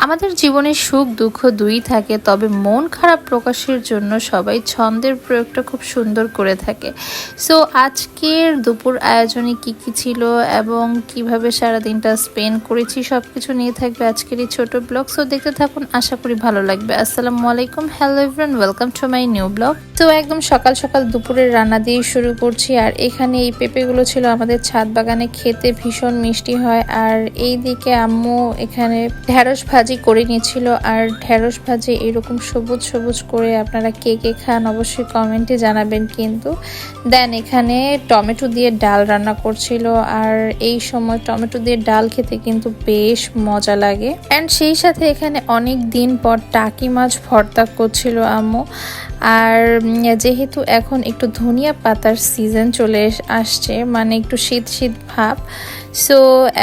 আমাদের জীবনে সুখ দুঃখ দুই থাকে, তবে মন খারাপ প্রকাশের জন্য সবাই ছন্দের প্রয়োগটা খুব সুন্দর করে থাকে। সো আজকের দুপুর আয়োজনে কি কি ছিল এবং কিভাবে সারাদিনটা স্পেন্ড করেছি সব কিছু নিয়ে থাকবে আজকের এই ছোট ব্লগ। সো দেখতে থাকুন, আশা করি ভালো লাগবে। আসসালামু আলাইকুম, hello everyone, welcome to my new blog. তো একদম সকাল সকাল দুপুরের রান্না দিয়ে শুরু করছি। আর এখানে এই পেঁপেগুলো ছিল আমাদের ছাদ বাগানে, খেতে ভীষণ মিষ্টি হয়। আর এই দিকে আম্মু এখানে ঢেঁড়স ভাজি করে নিয়েছিল। আর ঢেঁড়স ভাজি এরকম সবুজ সবুজ করে আপনারা কে কে খান অবশ্যই কমেন্টে জানাবেন। কিন্তু দেন এখানে টমেটো দিয়ে ডাল রান্না করছিল। আর এই সময় টমেটো দিয়ে ডাল খেতে কিন্তু বেশ মজা লাগে। অ্যান্ড সেই সাথে এখানে অনেক দিন পর টাকি মাছ ভর্তা করছিল আম্মু। আর যেহেতু এখন একটু ধনিয়া পাতার সিজন চলে আসছে, মানে একটু শীত শীত ভাব, সো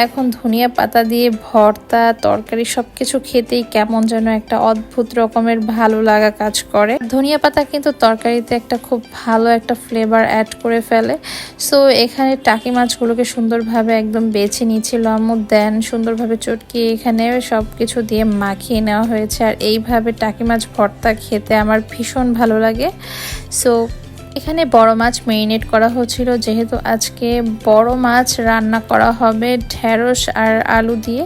এখন ধনিয়া পাতা দিয়ে ভর্তা তরকারি সবকিছু খেতেই কেমন যেন একটা অদ্ভুত রকমের ভালো লাগা কাজ করে। ধনিয়া পাতা কিন্তু তরকারিতে একটা খুব ভালো একটা ফ্লেভার অ্যাড করে ফেলে। সো এখানে টাকি মাছগুলোকে সুন্দরভাবে একদম বেছে নিয়েছিল আম্মু। দেন সুন্দরভাবে চটকিয়ে এখানে সবকিছু দিয়ে মাখিয়ে নেওয়া হয়েছে। আর এইভাবে টাকি মাছ ভর্তা খেতে আমার ভীষণ ভালো লাগে। সো এখানে বড় মাছ মেরিনেট করা হচ্ছিল, যেহেতু আজকে বড় মাছ রান্না করা হবে ঢেঁড়স আর আলু দিয়ে।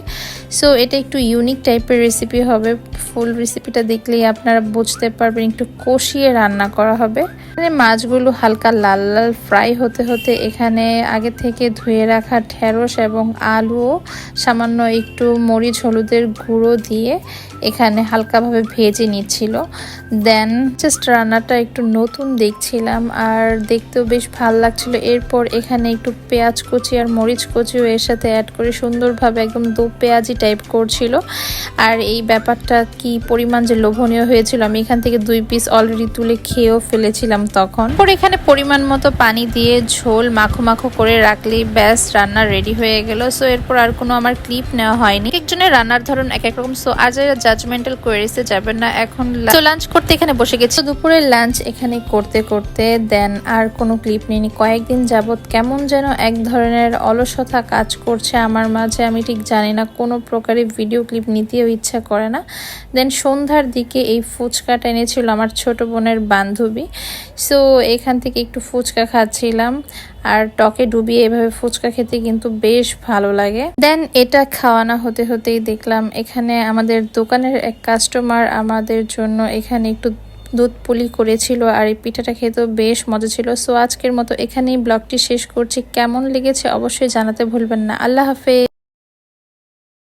সো এটা একটু ইউনিক টাইপের রেসিপি হবে। ফুল রেসিপিটা দেখলেই আপনারা বুঝতে পারবেন, একটু কষিয়ে রান্না করা হবে। এখানে মাছগুলো হালকা লাল লাল ফ্রাই হতে হতে এখানে আগে থেকে ধুয়ে রাখা ঢেঁড়স এবং আলুও সামান্য একটু মরিচ হলুদের গুঁড়ো দিয়ে এখানে হালকাভাবে ভেজে নিচ্ছিল। দেন জাস্ট রান্নাটা একটু নতুন দেখছিলাম আর দেখতেও বেশ ভালো লাগছিল। এরপর এখানে একটু পেঁয়াজ কুচি আর মরিচ কুচিও এর সাথে অ্যাড করে সুন্দরভাবে একদম দো পেঁয়াজি টাইপ করছিল। আর এই ব্যাপারটা কি পরিমাণ যে লোভনীয় হয়েছিল, আমি এখান থেকে 2 পিস অলরেডি তুলে খেয়েও ফেলেছিলাম তখন। পরে এখানে পরিমাণ মতো পানি দিয়ে ঝোল মাখো মাখো করে রাখলেই ব্যাস রান্না রেডি হয়ে গেল। সো এরপর আর কোনো আমার ক্লিপ নেওয়া হয়নি। একজনের রান্নার ধরন এক এক রকম, সো আজ জাজমেন্টাল কোয়েরিসে যাবেন না। এখন লাঞ্চ করতে এখানে বসে গেছি। দুপুরের লাঞ্চ এখানে করতে করতে দেন আর কোনো ক্লিপ নিইনি। কয়েকদিন যাবত কেমন যেন এক ধরনের অলসতা কাজ করছে আমার মাঝে, আমি ঠিক জানি না, কোনো প্রকারে ভিডিও ক্লিপ নিতেও ইচ্ছা করে না। দেন সন্ধ্যার দিকে এই ফুচকাটা এনেছিল আমার ছোট বোনের বান্ধবী। সো এখান থেকে একটু ফুচকা খাচ্ছিলাম। আর টকে ডুবিয়ে এভাবে ফুচকা খেতে কিন্তু বেশ ভালো লাগে। দেন এটা খাওয়ানো হতে হতেই দেখলাম এখানে আমাদের দোকানের এক কাস্টমার আমাদের জন্য এখানে একটু দুধ পুলি করেছিল। আর এই পিঠাটা খেতেও বেশ মজা ছিল। সো আজকের মতো এখানেই ব্লগটি শেষ করছি। কেমন লেগেছে অবশ্যই জানাতে ভুলবেন না। আল্লাহ হাফেজ।